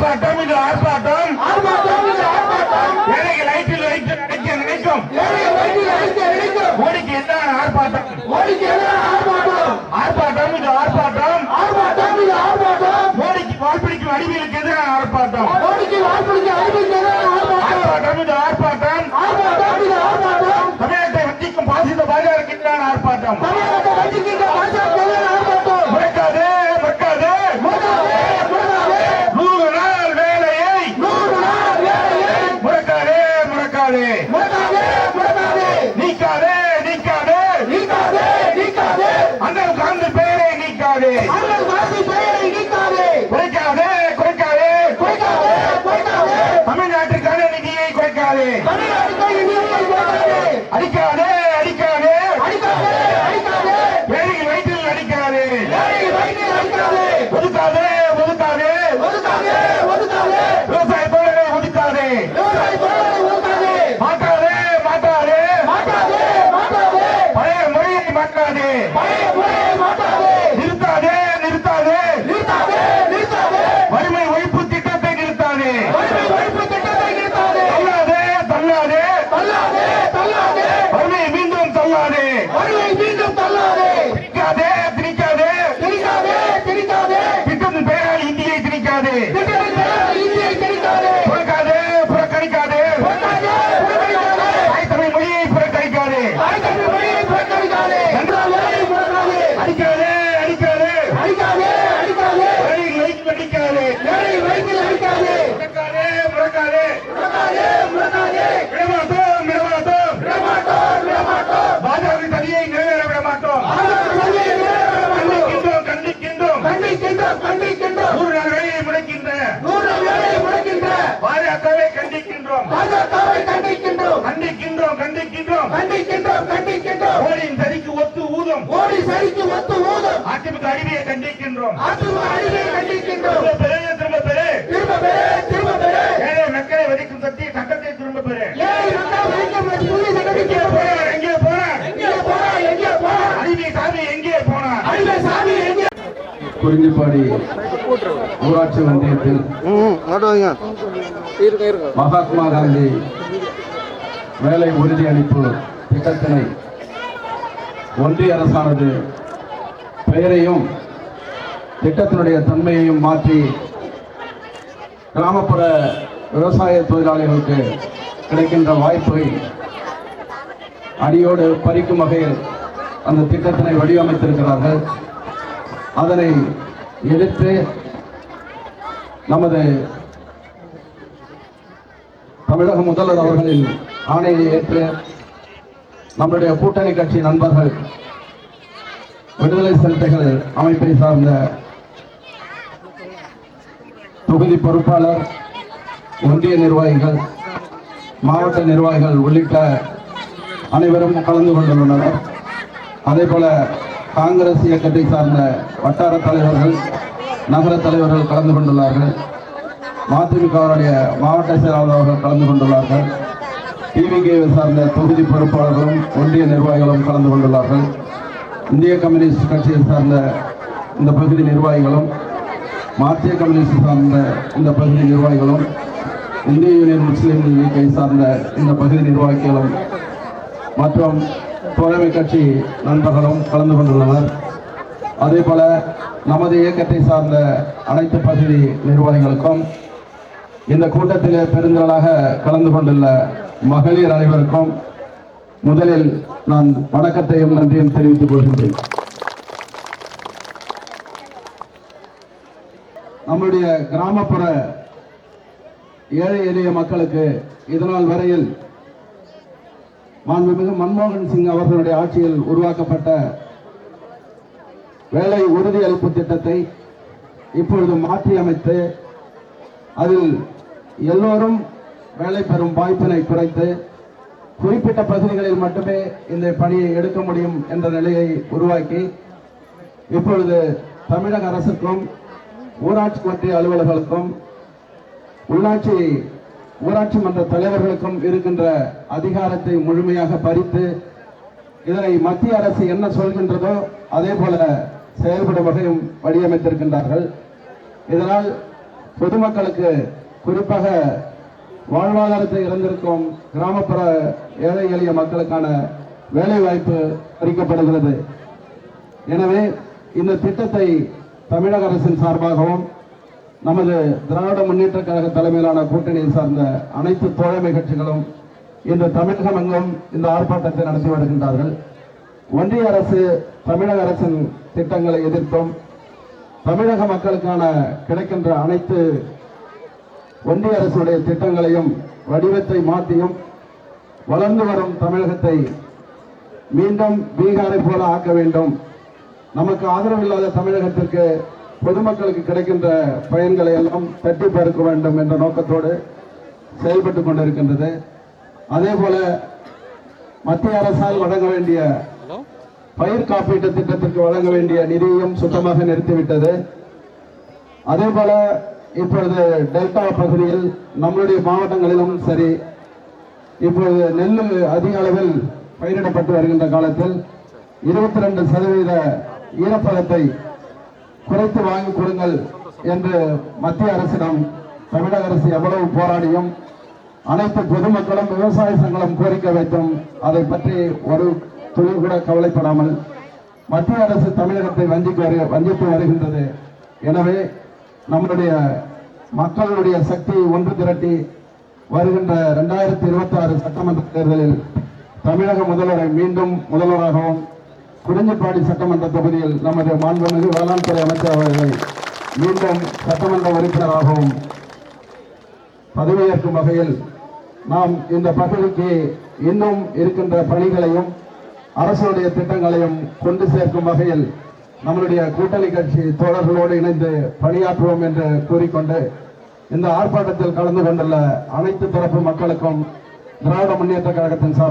ஆர்ப்பாட்டம் இது ஆர்ப்பாட்டம் ஏழைகள் லைட்டில் அடிக்க நினைக்கும் மோடிக்கு என்ன ஆர்ப்பாட்டம் ஆர்ப்பாட்டம் இது ஆர்ப்பாட்டம் மோடிக்கு வாய்ப்பிடிக்கும் அடிமைகளுக்கு எதிரான ஆர்ப்பாட்டம் ஆர்ப்பாட்டம் இது ஆர்ப்பாட்டம் தமிழகத்தை வஞ்சிக்கும் பாசித பாஜக எதிரான ஆர்ப்பாட்டம் முடக்காது முடக்காது 100 நாள் வேலையை முடக்காதே முடக்காதே நீக்காதே நீக்காதே அண்ணல் காந்தி பெயரை நீக்காதே குறைக்காதே குறைக்காதே தமிழ்நாட்டுக்கான நிதியை குறைக்காதே அடிக்காதே அடிக்காதே ஏழைகள் வயிற்றில் அடிக்காதே ஒதுக்காதே ஒதுக்காதே விவசாய தொழிலை ஒதுக்காதே மாற்றாதே மாற்றாதே பழைய முறையை மாற்றாதே நிறுத்தாதே நிறுத்தாதே வறுமை ஒழிப்பு திட்டத்தை நிறுத்தாதே தள்ளாதே வறுமையை மீண்டும் தள்ளாதே திணிக்காதே திட்டத்தின் பெயரால் இந்தியை திணிக்காதே புறக்காதே புறக்கணிக்காதே தமிழ் மொழியை புறக்கணிக்காதே அடிக்காதே அடிக்காதே முடக்காதே விடமாட்டோம் பாஜக தனியை நிறைவேற விட மாட்டோம் கண்டிக்கின்றோம் 100 நாள் வேலையை முடக்கின்ற பாஜகவை கண்டிக்கின்றோம் மோடியின் சரிக்கு ஒத்து ஊதும் அதிமுக அடிமையை கண்டிக்கின்றோம் திரும்ப பெரு ஏழை மக்களை வதிக்கும் சக்தி சட்டத்தை திரும்ப பெரு எங்கே போனார் அடிமை சாமி எங்கே போனார் குறிஞ்சிப்பாடி ஊராட்சி ஒன்றியத்தில் மகாத்மா காந்தி வேலை உறுதியளிப்பு திட்டத்தினை ஒன்றிய அரசானது பெயரையும் திட்டத்தினுடைய தன்மையையும் மாற்றி கிராமப்புற விவசாய தொழிலாளிகளுக்கு கிடைக்கின்ற வாய்ப்பை அடியோடு பறிக்கும் வகையில் அந்த திட்டத்தினை வடிவமைத்திருக்கிறார்கள். அதனை எதிர்த்து நமது தமிழக முதல்வர் அவர்களின் ஆணையை ஏற்று நம்முடைய கூட்டணி கட்சி நண்பர்கள், விடுதலை சிறுத்தைகள் அமைப்பை சார்ந்த தொகுதி பொறுப்பாளர், ஒன்றிய நிர்வாகிகள், மாவட்ட நிர்வாகிகள் உள்ளிட்ட அனைவரும் கலந்து கொண்டுள்ளனர். அதேபோல காங்கிரஸ் இயக்கத்தை சார்ந்த வட்டார தலைவர்கள், நகர தலைவர்கள் கலந்து கொண்டுள்ளார்கள். மதிமுகவுடைய மாவட்ட செயலாளர்கள் கலந்து கொண்டுள்ளார்கள். டிவிகேவை சார்ந்த தொகுதி பொறுப்பாளர்களும் ஒன்றிய நிர்வாகிகளும் கலந்து கொண்டுள்ளார்கள். இந்திய கம்யூனிஸ்ட் கட்சியை சார்ந்த இந்த பகுதி நிர்வாகிகளும், மார்க்சிய கம்யூனிஸ்ட் சார்ந்த இந்த பகுதி நிர்வாகிகளும், இந்திய யூனியன் முஸ்லீம் லீக்கை சார்ந்த இந்த பகுதி நிர்வாகிகளும் மற்றும் தோழமை கட்சி நண்பர்களும் கலந்து கொண்டுள்ளனர். அதேபோல நமது இயக்கத்தை சார்ந்த அனைத்து பகுதி நிர்வாகிகளுக்கும், இந்த கூட்டத்தில் பெருந்திரளாக கலந்து கொண்டுள்ள மகளிர் அனைவருக்கும் முதலில் நான் வணக்கத்தையும் நன்றியும் தெரிவித்துக் கொள்கின்றேன். நம்முடைய கிராமப்புற ஏழை எளிய மக்களுக்கு இதனால் வரையில் மாண்புமிகு மன்மோகன் சிங் அவர்களுடைய ஆட்சியில் உருவாக்கப்பட்ட வேலை உறுதியளிப்பு திட்டத்தை இப்பொழுது மாற்றி அமைத்து அதில் எல்லோரும் வேலை பெறும் வாய்ப்பினை குறைத்து குறிப்பிட்ட பகுதிகளில் மட்டுமே இந்த பணியை எடுக்க முடியும் என்ற நிலையை உருவாக்கி இப்பொழுது தமிழக அரசுக்கும் ஊராட்சி ஒன்றிய அலுவலர்களுக்கும் ஊராட்சி மன்ற தலைவர்களுக்கும் இருக்கின்ற அதிகாரத்தை முழுமையாக பறித்து இதனை மத்திய அரசு என்ன சொல்கின்றதோ அதே போல செயல்படும் வகையும் வடிவமைத்திருக்கின்றார்கள். இதனால் பொதுமக்களுக்கு குறிப்பாக வாழ்வாதாரத்தை இழந்திருக்கும் கிராமப்புற ஏழை எளிய மக்களுக்கான வேலை வாய்ப்பு அளிக்கப்படுகிறது. எனவே இந்த திட்டத்தை தமிழக அரசின் சார்பாகவும் நமது திராவிட முன்னேற்ற கழக தலைமையிலான கூட்டணியை சார்ந்த அனைத்து தோழமை கட்சிகளும் இன்று தமிழகம் எங்கும் இந்த ஆர்ப்பாட்டத்தை நடத்தி வருகின்றார்கள். ஒன்றிய அரசு தமிழக அரசின் திட்டங்களை எதிர்த்தும் தமிழக மக்களுக்கான கிடைக்கின்ற அனைத்து ஒன்றிய அரசுடைய திட்டங்களையும் வடிவத்தை மாற்றியும் வளர்ந்து வரும் தமிழகத்தை மீண்டும் பீகாரை போல ஆக்க வேண்டும், நமக்கு ஆதரவில்லாத தமிழகத்திற்கு பொதுமக்களுக்கு கிடைக்கின்ற பயன்களை எல்லாம் தட்டி பார்க்க வேண்டும் என்ற நோக்கத்தோடு செயல்பட்டுக் கொண்டிருக்கின்றது. அதே போல மத்திய அரசால் வழங்க வேண்டிய பயிர் காப்பீட்டு திட்டத்திற்கு வழங்க வேண்டிய நிதியையும் சுத்தமாக நிறுத்திவிட்டது. அதே போல இப்பொழுது டெல்டா பகுதியில் நம்முடைய மாவட்டங்களிலும் சரி, இப்பொழுது நெல் அதிக அளவில் பயிரிடப்பட்டு வருகின்ற காலத்தில் 22% ஈரப்பதத்தை குறைத்து வாங்கி கொடுங்கள் என்று மத்திய அரசிடம் தமிழக அரசு எவ்வளவு போராடியும் அனைத்து பொதுமக்களும் விவசாய சங்கங்களும் கோரிக்கை வைத்தும் அதை பற்றி ஒரு துளி கூட கவலைப்படாமல் மத்திய அரசு தமிழகத்தை வஞ்சித்து வருகின்றது. எனவே நம்முடைய மக்களுடைய சக்தியை ஒன்று திரட்டி வருகின்ற 2026 சட்டமன்ற தேர்தலில் தமிழக முதல்வரை மீண்டும் முதல்வராகவும் குறிஞ்சிப்பாடி சட்டமன்ற தொகுதியில் நமது மாண்புமிகு வேளாண் துறை அமைச்சர் அவர்களை மீண்டும் சட்டமன்ற உறுப்பினராகவும் பதவியேற்கும் வகையில் நாம் இந்த பகுதிக்கு இன்னும் இருக்கின்ற பணிகளையும் அரசுடைய திட்டங்களையும் கொண்டு சேர்க்கும் வகையில் நம்முடைய கூட்டணி கட்சி தோழர்களோடு இணைந்து பணியாற்றுவோம் என்று கூறிக்கொண்டு இந்த ஆர்ப்பாட்டத்தில் கலந்து கொண்டுள்ள அனைத்து தரப்பு மக்களுக்கும் திராவிட முன்னேற்ற கழகத்தின் சார்பாக